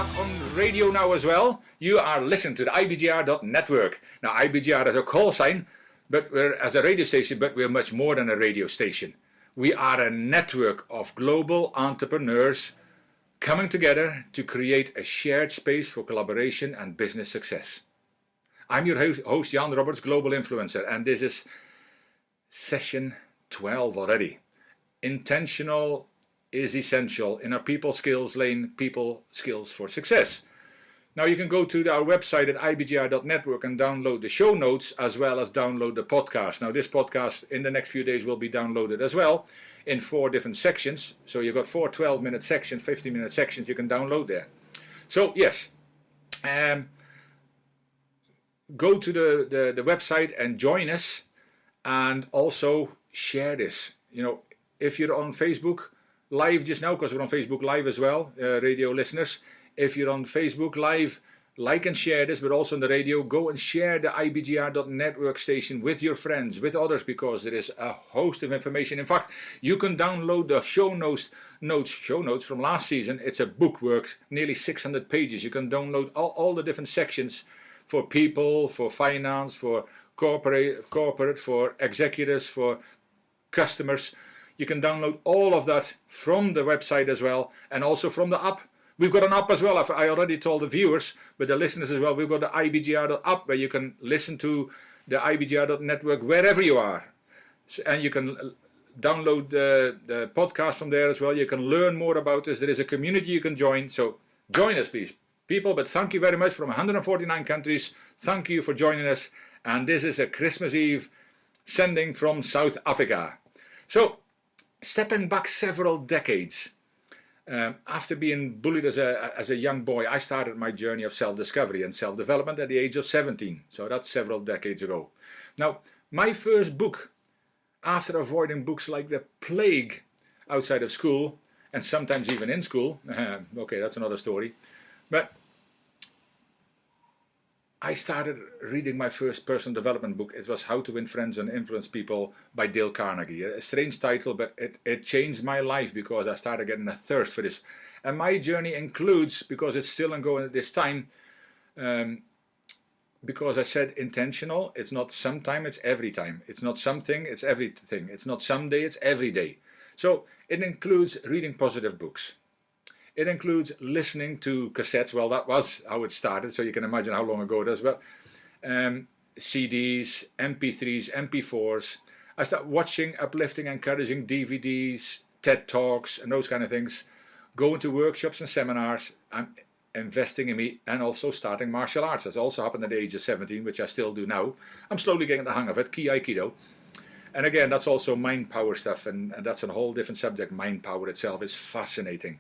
back on radio now as well. You are listening to the IBGR.network. Now, IBGR is a call sign, but we're as a radio station, but we're much more than a radio station. We are a network of global entrepreneurs coming together to create a shared space for collaboration and business success. I'm your host, Jan Robberts, Global Influencer, and this is session 12 already. Intentional is essential in our people skills lane, people skills for success. Now you can go to our website at ibgr.network and download the show notes as well as download the podcast. Now this podcast in the next few days will be downloaded as well in 4 different sections. So you've got 4 12-minute sections, 15-minute sections you can download there. So yes, go to the website and join us, and also share this. You know, if you're on Facebook Live just now, because we're on Facebook Live as well, radio listeners, if you're on Facebook Live, like and share this, but also on the radio, go and share the IBGR.network station with your friends, with others, because there is a host of information. In fact, you can download the show notes from last season. It's a bookwork, nearly 600 pages. You can download all the different sections for people, for finance, for corporate, for executives, for customers. You can download all of that from the website as well, and also from the app. We've got an app as well. I already told the viewers, but the listeners as well. We've got the IBGR.app where you can listen to the IBGR.network wherever you are. And you can download the podcast from there as well. You can learn more about us. There is a community you can join. So join us, please, people. But thank you very much from 149 countries. Thank you for joining us. And this is a Christmas Eve sending from South Africa. So, stepping back several decades, after being bullied as a young boy, I started my journey of self-discovery and self-development at the age of 17. So that's several decades ago. Now, my first book, after avoiding books like the plague outside of school, and sometimes even in school, okay, that's another story, but I started reading my first personal development book. It was How to Win Friends and Influence People by Dale Carnegie. A strange title, but it changed my life because I started getting a thirst for this. And my journey includes, because it's still ongoing at this time, because I said intentional, it's not sometime, it's every time. It's not something, it's everything. It's not someday, it's every day. So it includes reading positive books. It includes listening to cassettes. Well, that was how it started, so you can imagine how long ago it is. But CDs, MP3s, MP4s. I started watching uplifting, encouraging DVDs, TED Talks, and those kind of things. Going to workshops and seminars. I'm investing in me, and also starting martial arts. That's also happened at the age of 17, which I still do now. I'm slowly getting the hang of it, Ki Aikido. And again, that's also mind power stuff, and that's a whole different subject. Mind power itself is fascinating.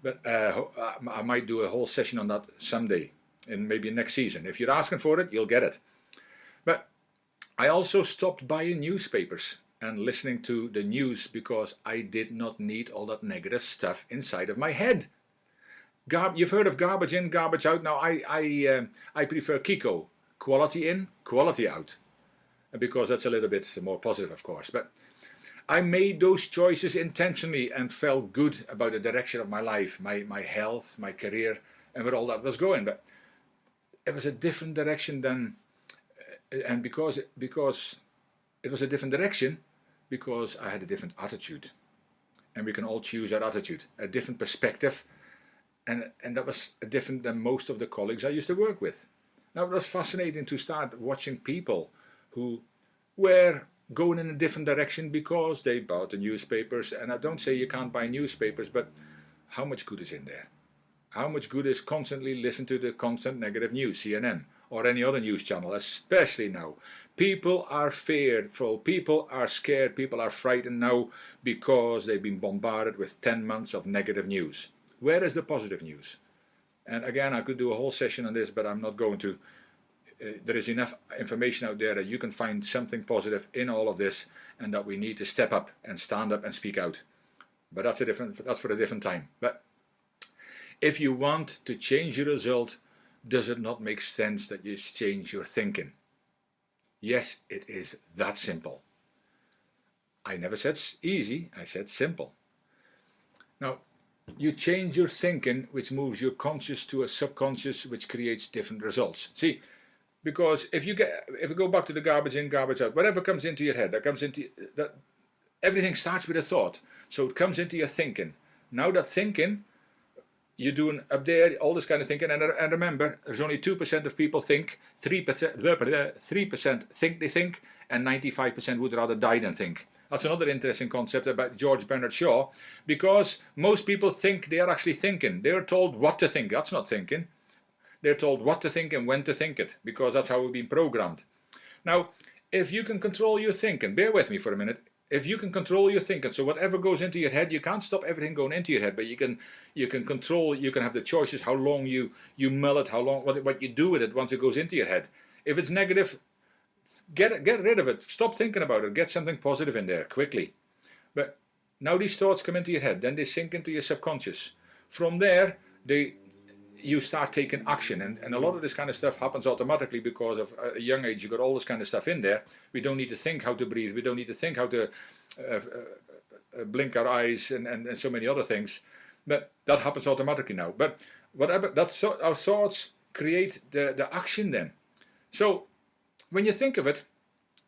But I might do a whole session on that someday, in maybe next season. If you're asking for it, you'll get it. But I also stopped buying newspapers and listening to the news because I did not need all that negative stuff inside of my head. You've heard of garbage in, garbage out. Now I prefer Kiko, quality in, quality out, because that's a little bit more positive, of course. But I made those choices intentionally and felt good about the direction of my life, my health, my career, and where all that was going. But it was a different direction than, and because it was a different direction, because I had a different attitude. And we can all choose that attitude, a different perspective, and that was different than most of the colleagues I used to work with. Now it was fascinating to start watching people who were going in a different direction because they bought the newspapers. And I don't say you can't buy newspapers, but how much good is in there? How much good is constantly listen to the constant negative news, CNN or any other news channel, especially now? People are fearful, people are scared, people are frightened now because they've been bombarded with 10 months of negative news. Where is the positive news? And again, I could do a whole session on this, but I'm not going to. There is enough information out there that you can find something positive in all of this, and that we need to step up and stand up and speak out. But that's for a different time. But if you want to change your result, does it not make sense that you change your thinking? Yes, it is that simple. I never said easy, I said simple. Now, you change your thinking, which moves your conscious to a subconscious, which creates different results. See, because if you go back to the garbage in, garbage out, whatever comes into your head, that comes into that, everything starts with a thought. So it comes into your thinking. Now that thinking, you're doing up there all this kind of thinking, and remember, there's only 2% of people think, 3% think they think, and 95% would rather die than think. That's another interesting concept about George Bernard Shaw, because most people think they are actually thinking. They are told what to think. That's not thinking. They're told what to think and when to think it, because that's how we've been programmed. Now, if you can control your thinking, bear with me for a minute. If you can control your thinking, so whatever goes into your head, you can't stop everything going into your head, but you can control. You can have the choices how long you mull it, how long what you do with it once it goes into your head. If it's negative, get rid of it. Stop thinking about it. Get something positive in there quickly. But now these thoughts come into your head, then they sink into your subconscious. From there, you start taking action, and a lot of this kind of stuff happens automatically because of a young age. You got all this kind of stuff in there. We don't need to think how to breathe. We don't need to think how to blink our eyes and so many other things. But that happens automatically now. But whatever, our thoughts create the action then. So when you think of it,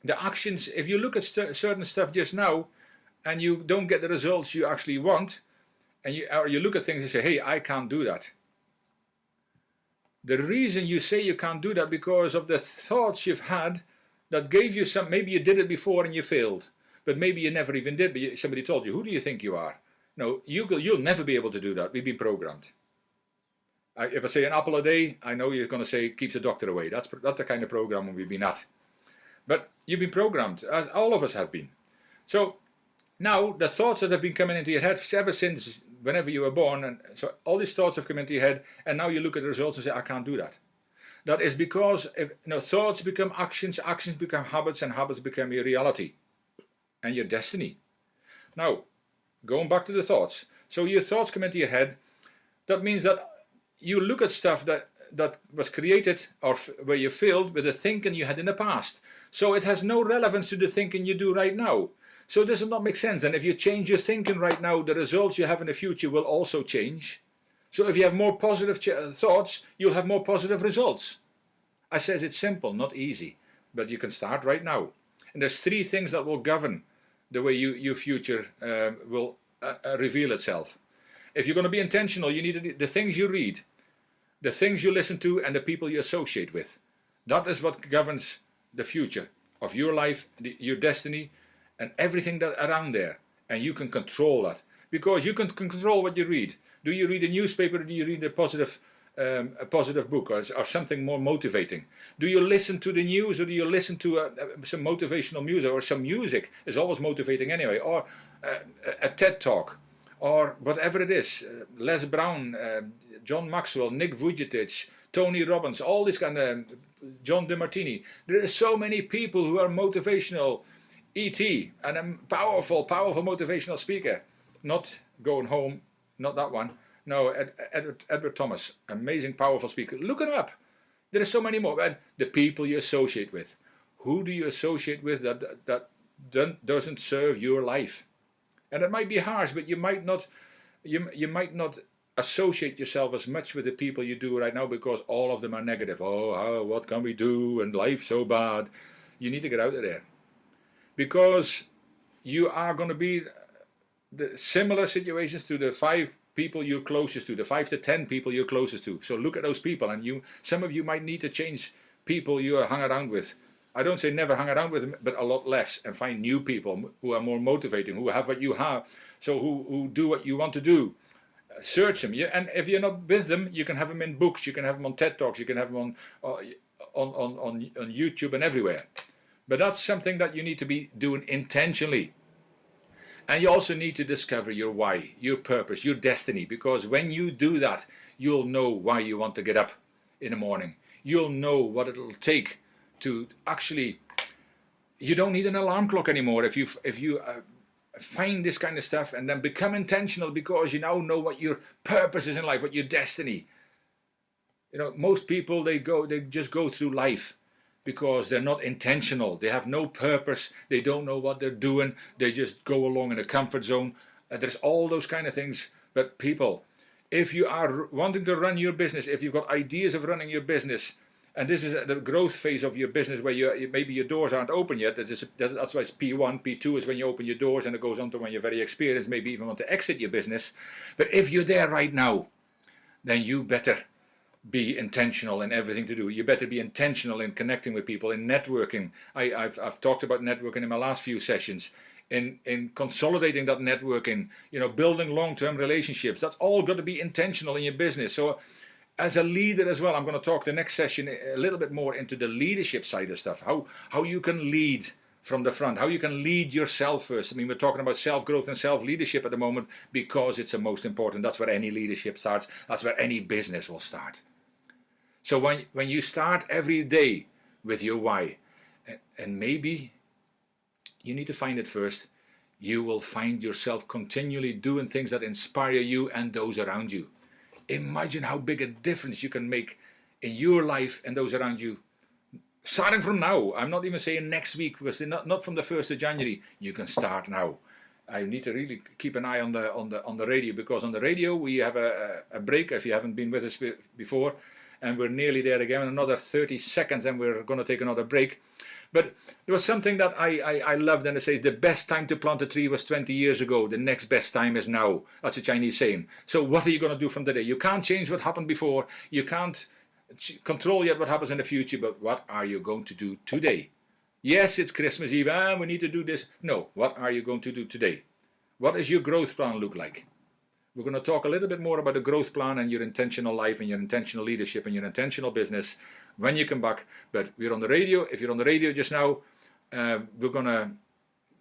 the actions, if you look at certain stuff just now and you don't get the results you actually want, and you look at things and say, hey, I can't do that. The reason you say you can't do that because of the thoughts you've had that gave you some, maybe you did it before and you failed, but maybe you never even did, but somebody told you, who do you think you are? No, you'll never be able to do that. We've been programmed. If I say an apple a day, I know you're going to say keeps the doctor away. That's the kind of program we've been at. But you've been programmed, as all of us have been. So now the thoughts that have been coming into your head ever since whenever you were born, and so all these thoughts have come into your head, and now you look at the results and say, I can't do that. That is because thoughts become actions, actions become habits, and habits become your reality and your destiny. Now, going back to the thoughts. So your thoughts come into your head. That means that you look at stuff that was created or where you failed with the thinking you had in the past. So it has no relevance to the thinking you do right now. So does it not make sense? And if you change your thinking right now, the results you have in the future will also change. So if you have more positive thoughts, you'll have more positive results. I says it's simple, not easy, but you can start right now. And there's 3 things that will govern the way your future will reveal itself. If you're going to be intentional, you need the things you read, the things you listen to, and the people you associate with. That is what governs the future of your life, your destiny, and everything that around there. And you can control that, because you can control what you read. Do you read a newspaper, or do you read a positive book, or something more motivating? Do you listen to the news, or do you listen to some motivational music, or some music is always motivating anyway, or a TED talk, or whatever it is, Les Brown, John Maxwell, Nick Vujicic, Tony Robbins, all this kind of, John DeMartini. There are so many people who are motivational. E.T. and a powerful motivational speaker. Not Going Home, not that one. No, Edward Thomas, amazing, powerful speaker. Look him up. There are so many more. And the people you associate with. Who do you associate with that doesn't serve your life? And it might be harsh, but you might not associate yourself as much with the people you do right now, because all of them are negative. Oh, what can we do? And life's so bad. You need to get out of there. Because you are going to be the similar situations to the 5 people you're closest to, the 5 to 10 people you're closest to. So look at those people, and some of you might need to change people you hang around with. I don't say never hang around with them, but a lot less, and find new people who are more motivating, who have what you have, so who do what you want to do. Search them, and if you're not with them, you can have them in books, you can have them on TED Talks, you can have them on YouTube and everywhere. But that's something that you need to be doing intentionally. And you also need to discover your why, your purpose, your destiny. Because when you do that, you'll know why you want to get up in the morning. You'll know what it'll take to actually... You don't need an alarm clock anymore if you find this kind of stuff and then become intentional, because you now know what your purpose is in life, what your destiny. Most people, they just go through life because they're not intentional. They have no purpose. They don't know what they're doing. They just go along in a comfort zone. There's all those kind of things But people, if you are wanting to run your business, if you've got ideas of running your business, and this is the growth phase of your business where maybe your doors aren't open yet. That's why it's P1. P2 is when you open your doors, and it goes on to when you're very experienced, maybe even want to exit your business. But if you're there right now, then you better be intentional in everything to do. You better be intentional in connecting with people, in networking. I've talked about networking in my last few sessions. In consolidating that networking, building long-term relationships. That's all got to be intentional in your business. So as a leader as well, I'm going to talk the next session a little bit more into the leadership side of stuff. How you can lead from the front, how you can lead yourself first. I mean, we're talking about self-growth and self-leadership at the moment because it's the most important. That's where any leadership starts. That's where any business will start. So when you start every day with your why, and maybe you need to find it first, you will find yourself continually doing things that inspire you and those around you. Imagine how big a difference you can make in your life and those around you. Starting from now. I'm not even saying next week, because not from the 1st of January. You can start now. I need to really keep an eye on the radio, because on the radio we have a break, if you haven't been with us before, and we're nearly there again. Another 30 seconds and we're going to take another break. But there was something that I loved, and it says the best time to plant a tree was 20 years ago. The next best time is now. That's a Chinese saying. So what are you going to do from today? You can't change what happened before. You can't control yet what happens in the future. But what are you going to do today? Yes, it's Christmas Eve. We need to do this. No, what are you going to do today? What does your growth plan look like? We're going to talk a little bit more about the growth plan and your intentional life and your intentional leadership and your intentional business when you come back. But we're on the radio. If you're on the radio just now, we're going to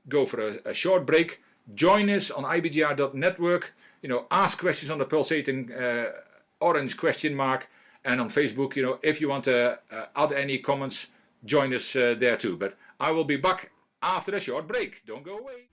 go for a short break. Join us on ibgr.network. Ask questions on the pulsating orange question mark. And on Facebook, if you want to add any comments, join us there too. But I will be back after a short break. Don't go away.